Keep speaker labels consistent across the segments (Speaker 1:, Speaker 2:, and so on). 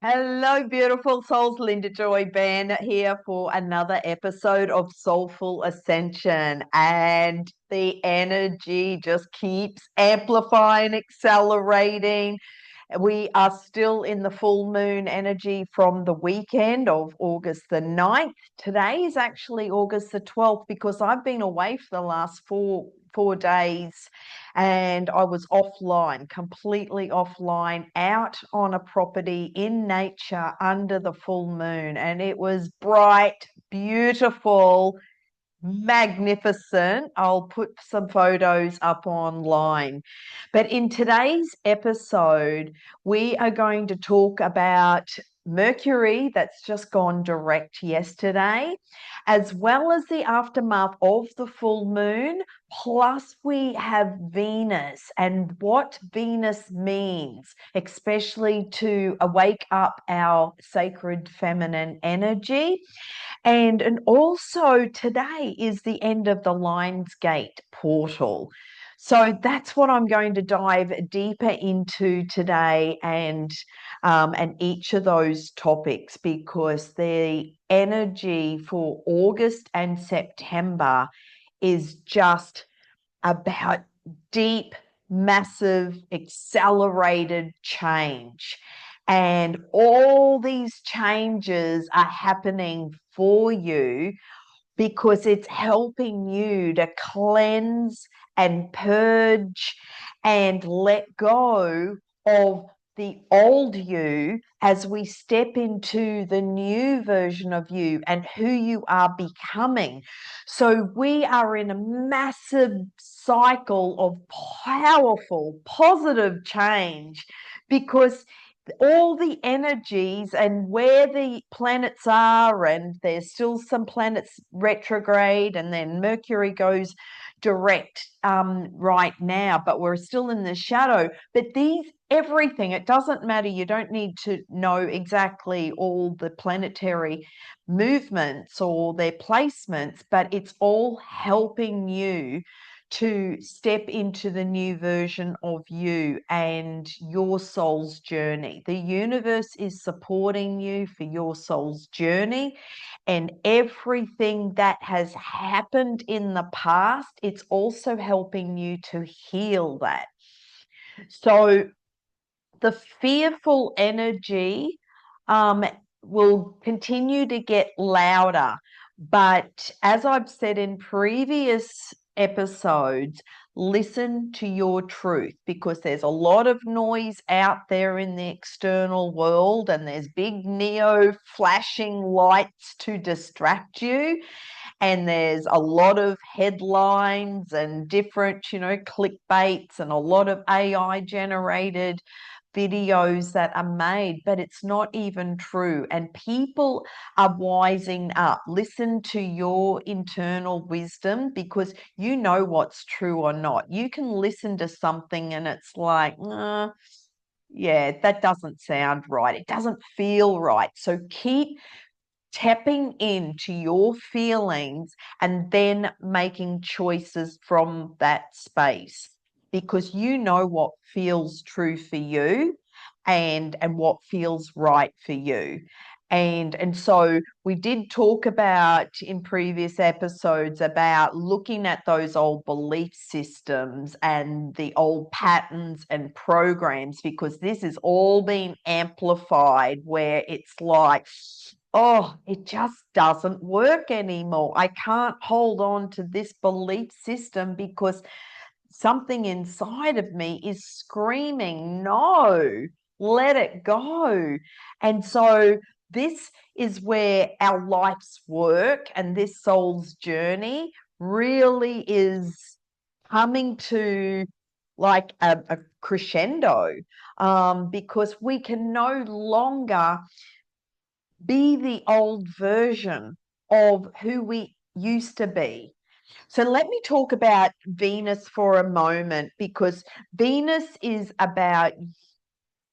Speaker 1: Hello, beautiful souls. Linda Joy Ban here for another episode of Soulful Ascension. And the energy just keeps amplifying, accelerating. We are still in the full moon energy from the weekend of August the 9th. Today is actually August the 12th because I've been away for the last four days and I was offline, completely offline, out on a property in nature under the full moon. And it was bright, beautiful, magnificent. I'll put some photos up online. But in today's episode, we are going to talk about Mercury that's just gone direct yesterday, as well as the aftermath of the full moon. Plus, we have Venus and what Venus means, especially to wake up our sacred feminine energy. And also today is the end of the Lionsgate portal. So that's what I'm going to dive deeper into today and each of those topics, because the energy for August and September is just about deep, massive, accelerated change. And all these changes are happening for you because it's helping you to cleanse and purge and let go of the old you as we step into the new version of you and who you are becoming. So we are in a massive cycle of powerful, positive change because all the energies and where the planets are, and there's still some planets retrograde, and then Mercury goes direct right now, but we're still in the shadow. But everything, it doesn't matter. You don't need to know exactly all the planetary movements or their placements, but it's all helping you to step into the new version of you and your soul's journey. The universe is supporting you for your soul's journey, and everything that has happened in the past, it's also helping you to heal that. So the fearful energy um, will continue to get louder. But as I've said in previous episodes, listen to your truth, because there's a lot of noise out there in the external world, and there's big neo flashing lights to distract you. And there's a lot of headlines and different, clickbaits, and a lot of AI generated videos that are made, but it's not even true. And people are wising up. Listen to your internal wisdom, because you know what's true or not. You can listen to something and it's like, yeah, that doesn't sound right. It doesn't feel right. So keep tapping into your feelings and then making choices from that space, because you know what feels true for you and what feels right for you. And so we did talk about in previous episodes about looking at those old belief systems and the old patterns and programs, because this is all being amplified, where it's like, oh, it just doesn't work anymore. I can't hold on to this belief system because something inside of me is screaming, no, let it go. And so this is where our life's work and this soul's journey really is coming to like a crescendo, because we can no longer be the old version of who we used to be. So let me talk about Venus for a moment, because Venus is about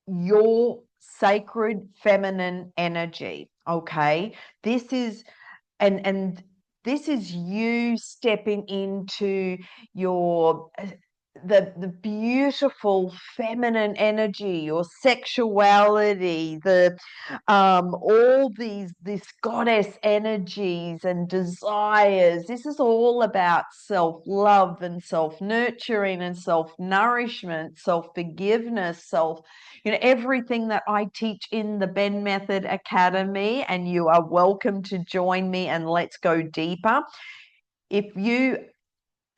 Speaker 1: your sacred feminine energy. Okay. This is and this is you stepping into your the beautiful feminine energy, your sexuality, the all these goddess energies and desires. This is all about self-love and self-nurturing and self-nourishment, self-forgiveness, everything that I teach in the Ben Method Academy, and you are welcome to join me and let's go deeper. If you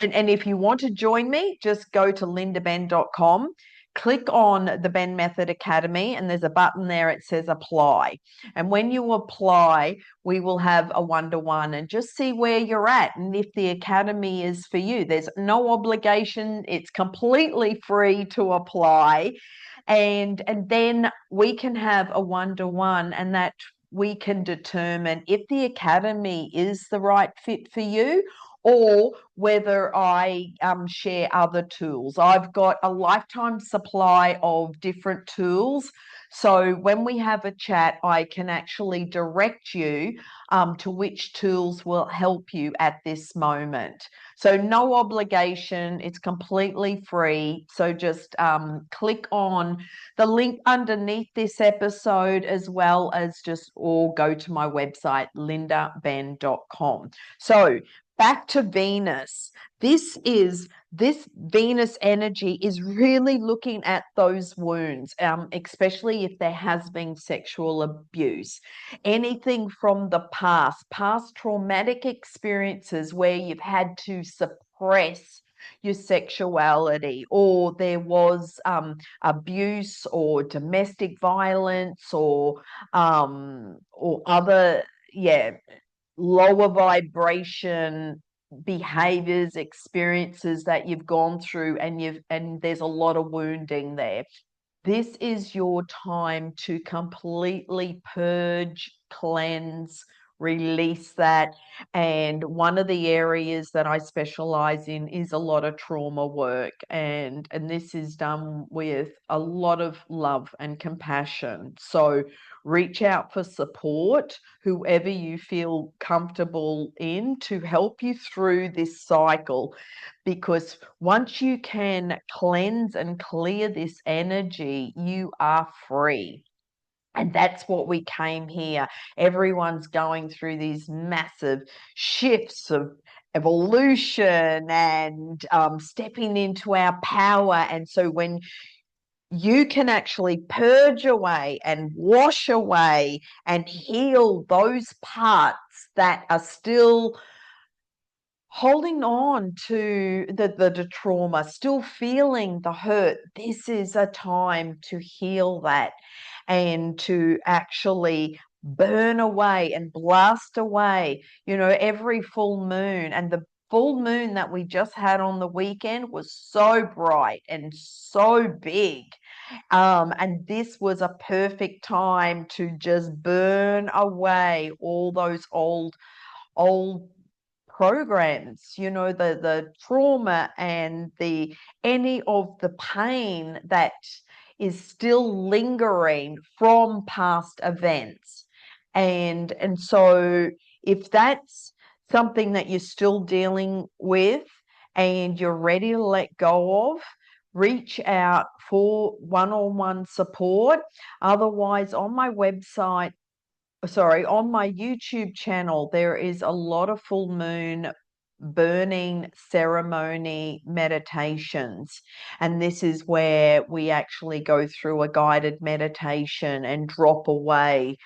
Speaker 1: and if you want to join me, just go to lindaben.com, click on the Ben Method Academy, and there's a button there. It says apply. And when you apply, we will have a one-to-one and just see where you're at and if the academy is for you. There's no obligation. It's completely free to apply. And then we can have a one-to-one, and that we can determine if the academy is the right fit for you, or whether I share other tools. I've got a lifetime supply of different tools. So when we have a chat, I can actually direct you to which tools will help you at this moment. So no obligation, it's completely free. So just click on the link underneath this episode, as well as or go to my website, lindaben.com. So back to Venus. This Venus energy is really looking at those wounds, especially if there has been sexual abuse, anything from the past traumatic experiences where you've had to suppress your sexuality, or there was abuse or domestic violence, or other, lower vibration behaviors, experiences that you've gone through, and there's a lot of wounding there. This is your time to completely purge, cleanse, release that. And one of the areas that I specialize in is a lot of trauma work. And this is done with a lot of love and compassion. So reach out for support, whoever you feel comfortable in, to help you through this cycle. Because once you can cleanse and clear this energy, you are free. And that's what we came here. Everyone's going through these massive shifts of evolution and stepping into our power. And so when you can actually purge away and wash away and heal those parts that are still holding on to the trauma, still feeling the hurt, this is a time to heal that and to actually burn away and blast away. Every full moon, and the full moon that we just had on the weekend was so bright and so big. And this was a perfect time to just burn away all those old programs, the trauma and any of the pain that is still lingering from past events. And so if that's something that you're still dealing with and you're ready to let go of, reach out for one-on-one support. Otherwise, on my YouTube channel, there is a lot of full moon burning ceremony meditations. And this is where we actually go through a guided meditation and drop away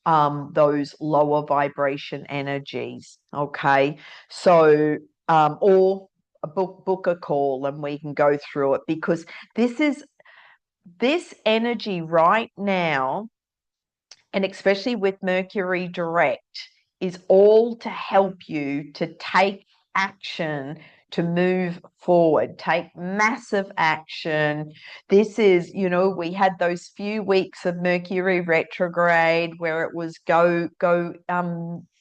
Speaker 1: those lower vibration energies. Okay. So, or book a call and we can go through it, because this energy right now, and especially with Mercury direct, is all to help you to take action, to move forward, take massive action. This is, we had those few weeks of Mercury retrograde where it was go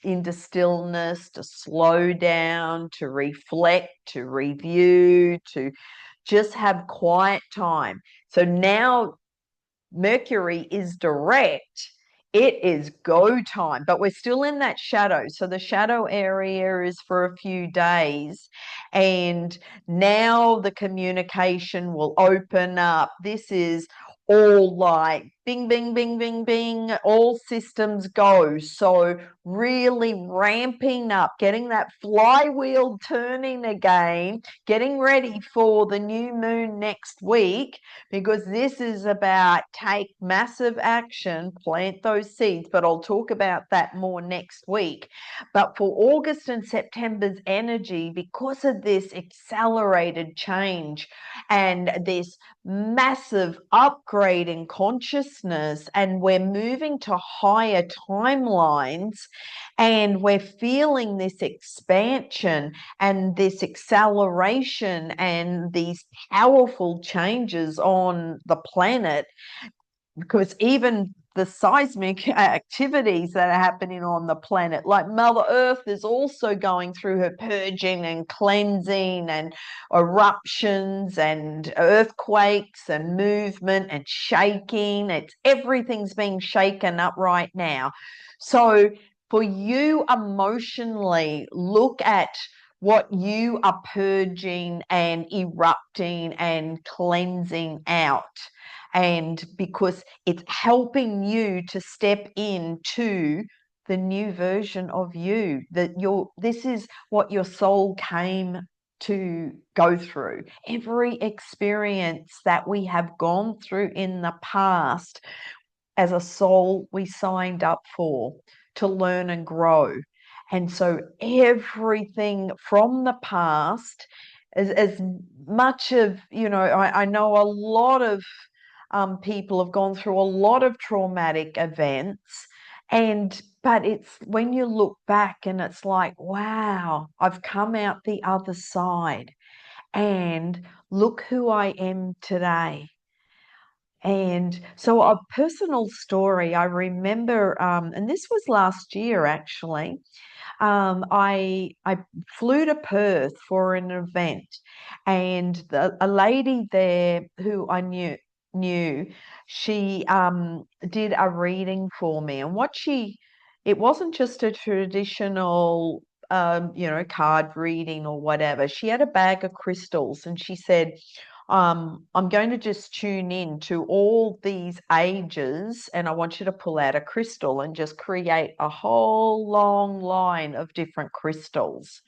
Speaker 1: into stillness, to slow down, to reflect, to review, to just have quiet time. So now Mercury is direct. It is go time, but we're still in that shadow. So the shadow area is for a few days, and now the communication will open up. This is all like bing, bing, bing, bing, bing, all systems go. So really ramping up, getting that flywheel turning again, getting ready for the new moon next week, because this is about take massive action, plant those seeds, but I'll talk about that more next week. But for August and September's energy, because of this accelerated change and this massive upgrade in consciousness, and we're moving to higher timelines, and we're feeling this expansion and this acceleration and these powerful changes on the planet, because even the seismic activities that are happening on the planet, like Mother Earth is also going through her purging and cleansing and eruptions and earthquakes and movement and shaking. Everything's being shaken up right now. So for you emotionally, look at what you are purging and erupting and cleansing out. And because it's helping you to step into the new version of you, that this is what your soul came to go through. Every experience that we have gone through in the past, as a soul, we signed up for to learn and grow. And so everything from the past, as much of, I know a lot of people have gone through a lot of traumatic events. But it's when you look back and it's like, wow, I've come out the other side, and look who I am today. And so, a personal story, I remember, and this was last year actually. I flew to Perth for an event, and a lady there who I knew, she did a reading for me. And it wasn't just a traditional card reading or whatever. She had a bag of crystals, and she said, I'm going to just tune in to all these ages, and I want you to pull out a crystal and just create a whole long line of different crystals.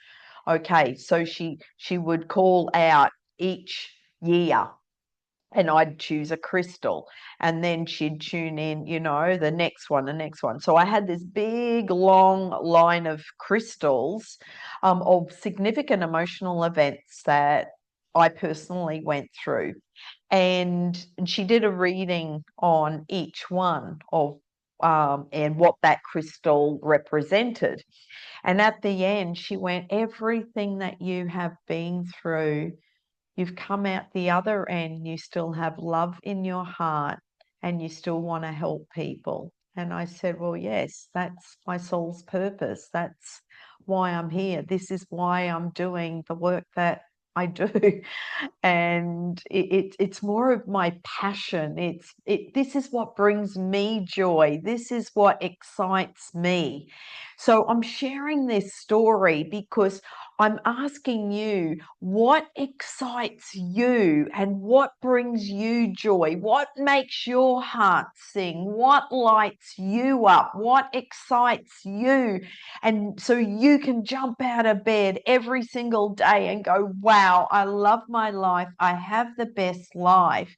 Speaker 1: Okay, so she would call out each year, and I'd choose a crystal, and then she'd tune in, the next one, the next one. So I had this big long line of crystals, of significant emotional events that I personally went through. And she did a reading on each one of and what that crystal represented. And at the end, she went, everything that you have been through, you've come out the other end, you still have love in your heart, and you still want to help people. And I said, well, yes, that's my soul's purpose. That's why I'm here. This is why I'm doing the work that I do. And it's more of my passion. This is what brings me joy. This is what excites me. So I'm sharing this story because I'm asking you, what excites you and what brings you joy? What makes your heart sing? What lights you up? What excites you? And so you can jump out of bed every single day and go, wow, I love my life. I have the best life.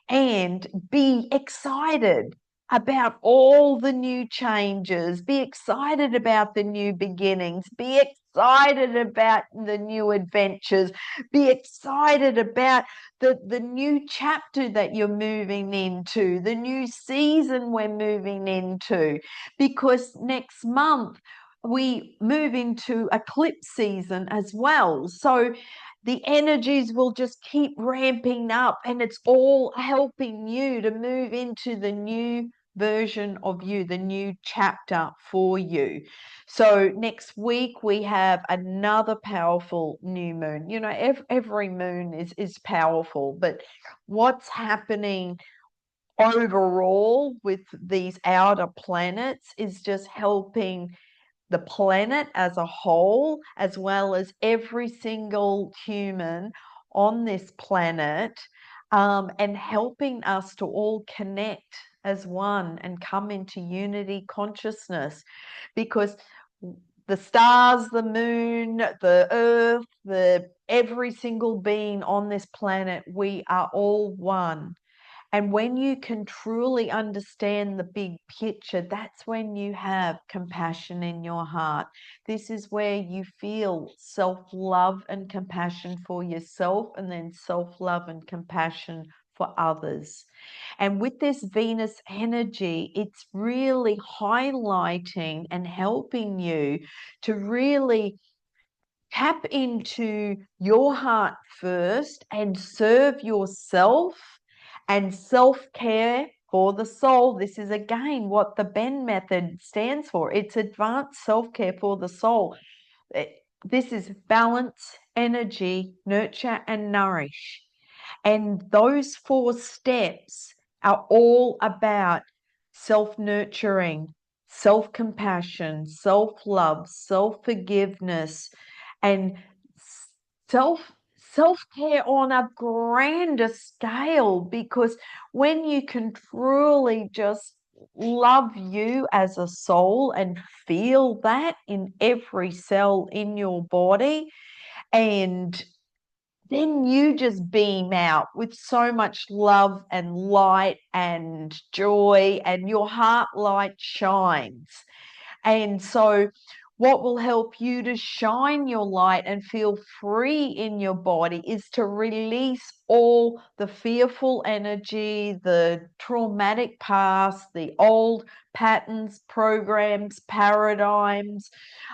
Speaker 1: And be excited about all the new changes. Be excited about the new beginnings. Be excited about the new adventures. Be excited about the new chapter that you're moving into, the new season we're moving into, because next month we move into eclipse season as well. So the energies will just keep ramping up, and it's all helping you to move into the new version of you, the new chapter for you. So next week we have another powerful new moon. Every moon is powerful, but what's happening overall with these outer planets is just helping the planet as a whole, as well as every single human on this planet, and helping us to all connect as one and come into unity consciousness. Because the stars, the moon, the earth, the every single being on this planet, we are all one. And when you can truly understand the big picture, that's when you have compassion in your heart. This is where you feel self love and compassion for yourself, and then self love and compassion for others. And with this Venus energy, it's really highlighting and helping you to really tap into your heart first and serve yourself, and self-care for the soul. This is again what the Ben method stands for. It's advanced self-care for the soul. This is balance, energy, nurture, and nourish. And those 4 steps are all about self nurturing, self compassion, self love, self forgiveness, and self care on a grander scale. Because when you can truly just love you as a soul and feel that in every cell in your body, and then you just beam out with so much love and light and joy, and your heart light shines. And so, what will help you to shine your light and feel free in your body is to release all the fearful energy, the traumatic past, the old patterns, programs, paradigms,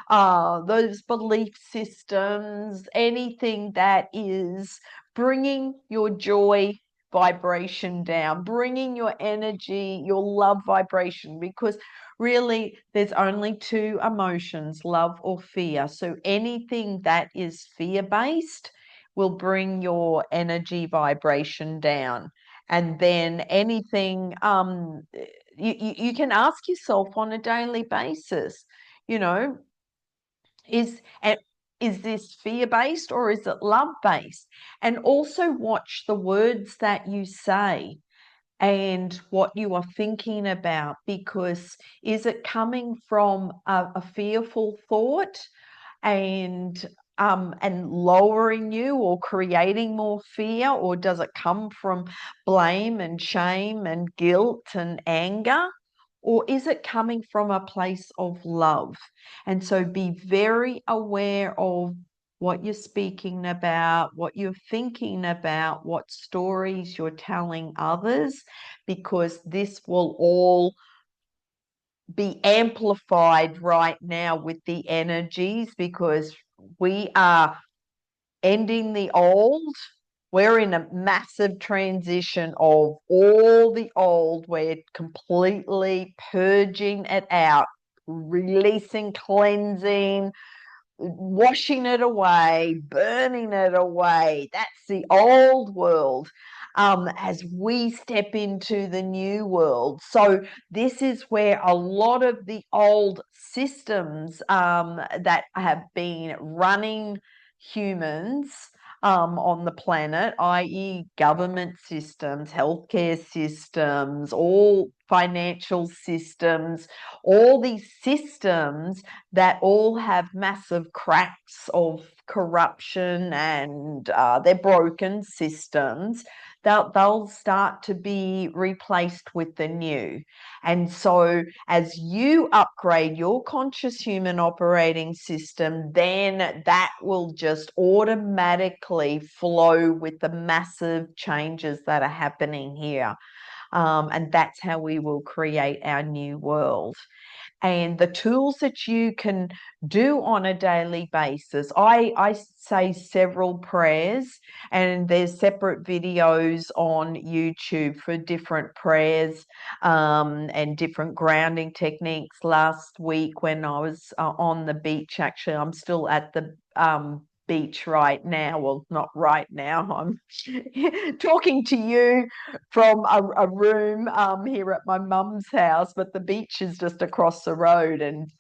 Speaker 1: those belief systems, anything that is bringing your joy vibration down, bringing your energy, your love vibration, because really there's only 2 emotions, love or fear. So anything that is fear based will bring your energy vibration down. And then anything, you can ask yourself on a daily basis, you know, is is this fear based or is it love based? And also watch the words that you say and what you are thinking about, because is it coming from a fearful thought and lowering you or creating more fear, or does it come from blame and shame and guilt and anger? Or is it coming from a place of love? And so be very aware of what you're speaking about, what you're thinking about, what stories you're telling others, because this will all be amplified right now with the energies, because we are ending the old. We're in a massive transition of all the old. We're completely purging it out, releasing, cleansing, washing it away, burning it away. That's the old world, as we step into the new world. So this is where a lot of the old systems that have been running humans on the planet, i.e., government systems, healthcare systems, all financial systems, all these systems that all have massive cracks of corruption, and they're broken systems. They'll start to be replaced with the new. And so as you upgrade your conscious human operating system, then that will just automatically flow with the massive changes that are happening here. And that's how we will create our new world. And the tools that you can do on a daily basis, I say several prayers, and there's separate videos on YouTube for different prayers and different grounding techniques. Last week when I was on the beach, actually I'm still at the beach right now. Well, not right now. I'm talking to you from a room here at my mum's house, but the beach is just across the road. And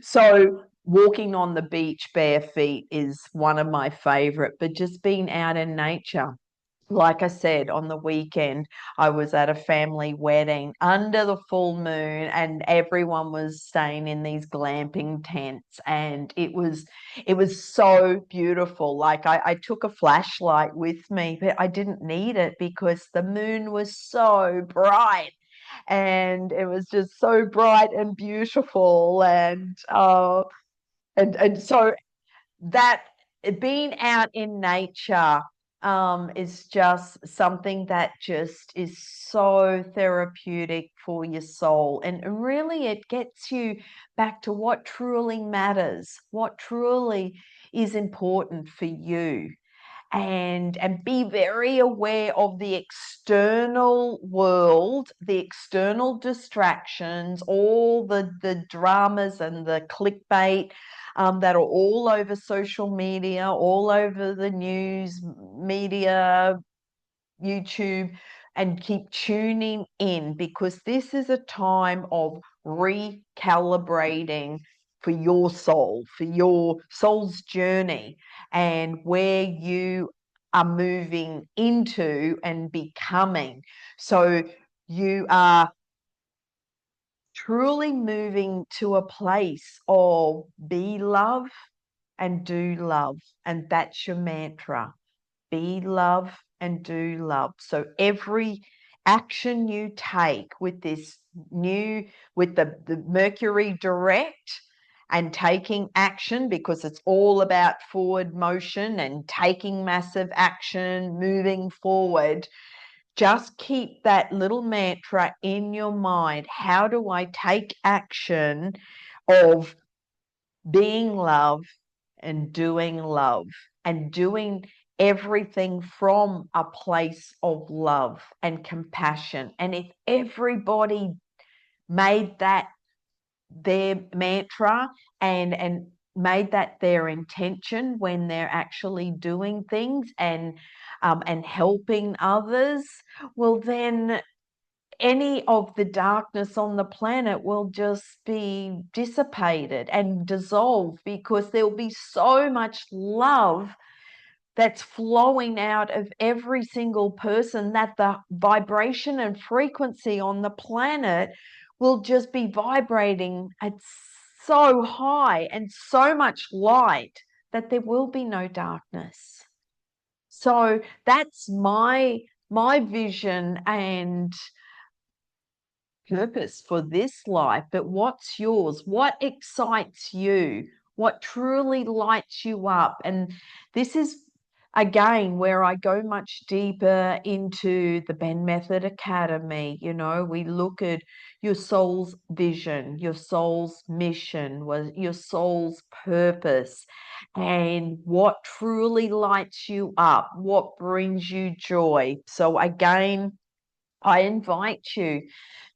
Speaker 1: so walking on the beach bare feet is one of my favorite, but just being out in nature. Like I said, on the weekend, I was at a family wedding under the full moon, and everyone was staying in these glamping tents, and it was so beautiful. Like I took a flashlight with me, but I didn't need it because the moon was so bright, and it was just so bright and beautiful, and so that being out in nature is just something that just is so therapeutic for your soul. And really, it gets you back to what truly matters, what truly is important for you, and be very aware of the external world, the external distractions, all the dramas and the clickbait that are all over social media, all over the news media, YouTube, and keep tuning in, because this is a time of recalibrating for your soul, for your soul's journey, and where you are moving into and becoming. So you are truly moving to a place of be love and do love. And that's your mantra: be love and do love. So every action you take with this new, with the Mercury direct, and taking action, because it's all about forward motion and taking massive action, moving forward. Just keep that little mantra in your mind. How do I take action of being love and doing everything from a place of love and compassion? And if everybody made that their mantra, and made that their intention when they're actually doing things, and helping others, well, then any of the darkness on the planet will just be dissipated and dissolved, because there'll be so much love that's flowing out of every single person, that the vibration and frequency on the planet will just be vibrating at so high and so much light that there will be no darkness. So that's my vision and purpose for this life. But what's yours? What excites you? What truly lights you up? And this is again where I go much deeper into the Ben Method Academy. We look at your soul's vision, your soul's mission, your soul's purpose, and what truly lights you up, what brings you joy. So again, I invite you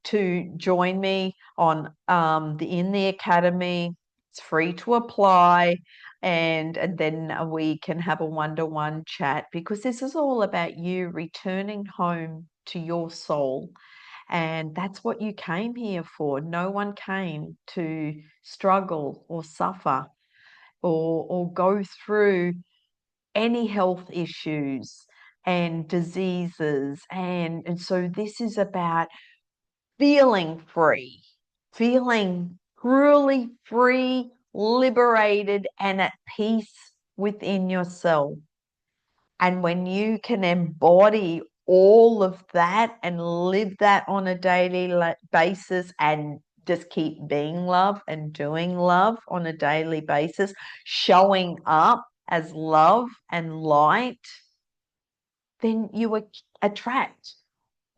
Speaker 1: to join me on in the academy. It's free to apply, and then we can have a one-to-one chat, because this is all about you returning home to your soul. And that's what you came here for. No one came to struggle or suffer, or go through any health issues and diseases. And so this is about feeling free, feeling truly free, liberated, and at peace within yourself. And when you can embody all of that and live that on a daily basis, and just keep being love and doing love on a daily basis, showing up as love and light, then you attract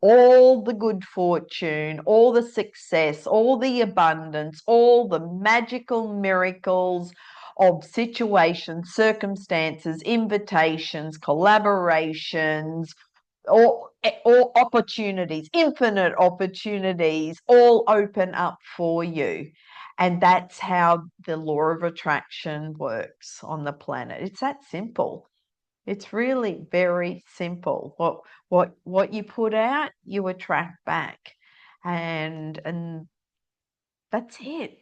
Speaker 1: all the good fortune, all the success, all the abundance, all the magical miracles of situations, circumstances, invitations, collaborations, or opportunities, infinite opportunities, all open up for you. And that's how the law of attraction works on the planet. It's that simple. It's really very simple. What you put out, you attract back. And that's it.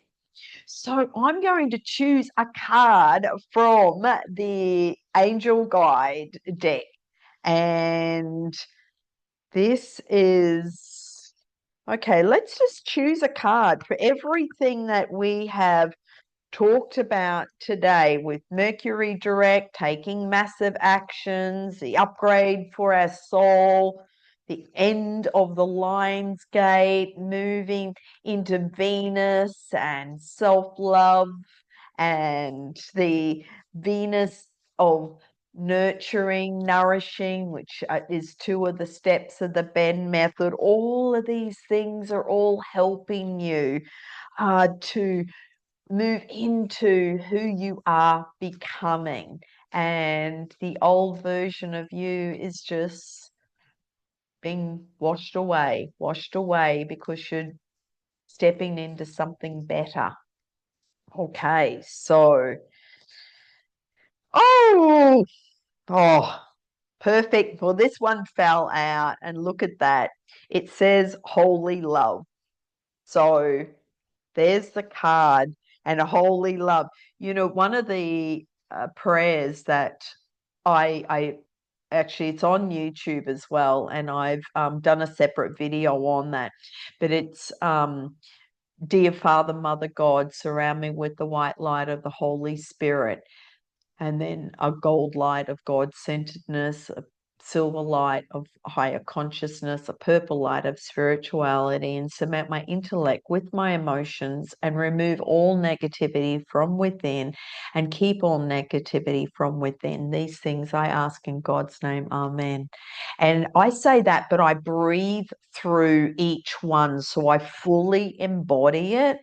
Speaker 1: So I'm going to choose a card from the Angel Guide deck. And this is, okay, let's just choose a card for everything that we have talked about today with Mercury direct, taking massive actions, the upgrade for our soul, the end of the Lion's Gate, moving into Venus and self-love, and the Venus of nurturing, nourishing, which is two of the steps of the Bend method. All of these things are all helping you to move into who you are becoming. And the old version of you is just being washed away because you're stepping into something better. Okay, so, oh, oh, perfect. Well, this one fell out, and look at that. It says holy love. So there's the card, and a holy love. You know, one of the prayers that I actually, it's on YouTube as well, and I've done a separate video on that. But it's Dear Father, Mother God, surround me with the white light of the Holy Spirit, and then a gold light of God-centeredness, a silver light of higher consciousness, a purple light of spirituality, and cement my intellect with my emotions and remove all negativity from within and keep all negativity from within. These things I ask in God's name. Amen. And I say that, but I breathe through each one so I fully embody it.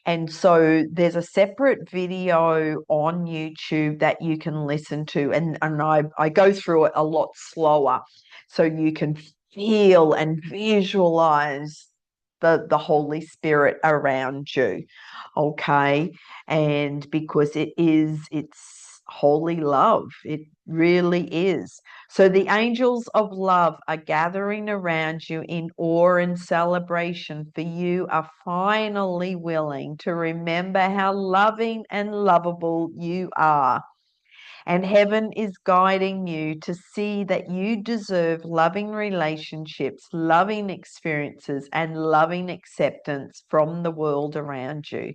Speaker 1: And so there's a separate video on YouTube that you can listen to, and I go through it a lot slower so you can feel and visualize the Holy Spirit around you. Okay. And because it's holy love. It really is. So the angels of love are gathering around you in awe and celebration, for you are finally willing to remember how loving and lovable you are. And heaven is guiding you to see that you deserve loving relationships, loving experiences, and loving acceptance from the world around you.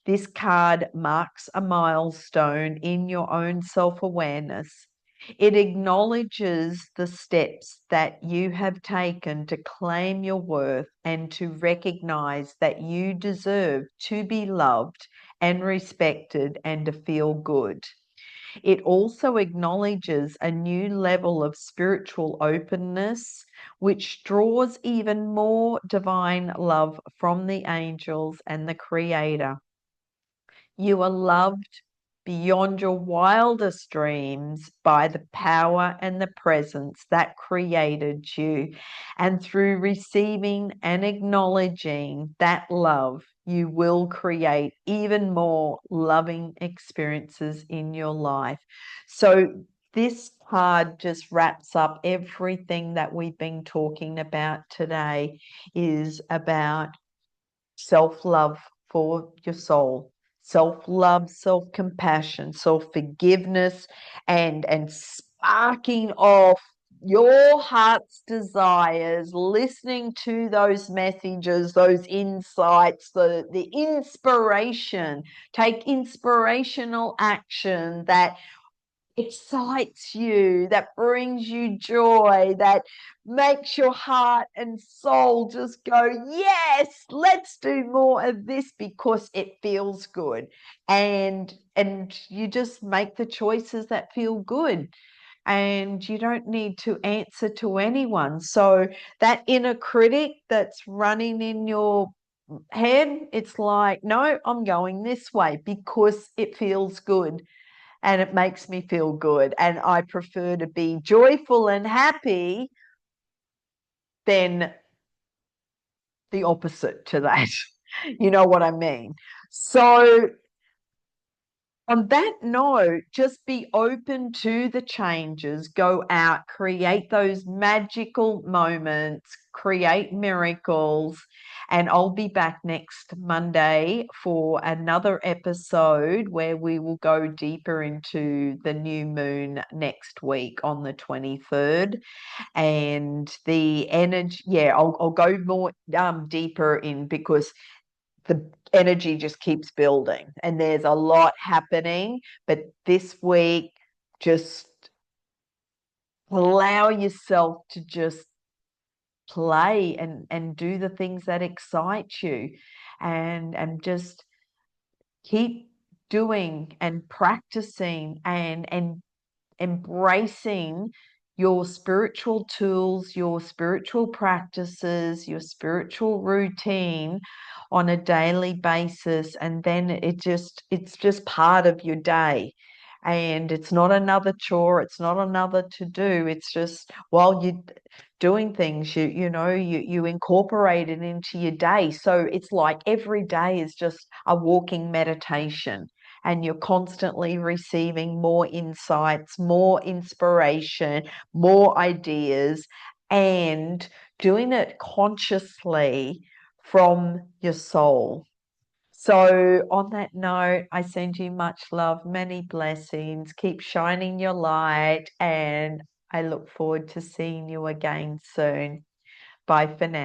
Speaker 1: This card marks a milestone in your own self-awareness. It acknowledges the steps that you have taken to claim your worth and to recognize that you deserve to be loved and respected and to feel good. It also acknowledges a new level of spiritual openness, which draws even more divine love from the angels and the Creator. You are loved beyond your wildest dreams by the power and the presence that created you. And through receiving and acknowledging that love, you will create even more loving experiences in your life. So this card just wraps up everything that we've been talking about today, is about self-love for your soul, self-love, self-compassion, self-forgiveness, and sparking off your heart's desires, listening to those messages, those insights, the inspiration. Take inspirational action that excites you, that brings you joy, that makes your heart and soul just go, yes, let's do more of this because it feels good. And you just make the choices that feel good, and you don't need to answer to anyone. So that inner critic that's running in your head, it's like, no, I'm going this way because it feels good and it makes me feel good. And I prefer to be joyful and happy than the opposite to that. You know what I mean? So, on that note, just be open to the changes, go out, create those magical moments, create miracles. And I'll be back next Monday for another episode where we will go deeper into the new moon next week on the 23rd. And the energy, yeah, I'll go more deeper in because the energy just keeps building and there's a lot happening. But this week, just allow yourself to just play and do the things that excite you, and just keep doing and practicing and embracing your spiritual tools, your spiritual practices, your spiritual routine on a daily basis. And then it's just part of your day. And it's not another chore, it's not another to do. It's just while you're doing things, you incorporate it into your day. So it's like every day is just a walking meditation, and you're constantly receiving more insights, more inspiration, more ideas, and doing it consciously from your soul. So, on that note, I send you much love, many blessings. Keep shining your light, and I look forward to seeing you again soon. Bye for now.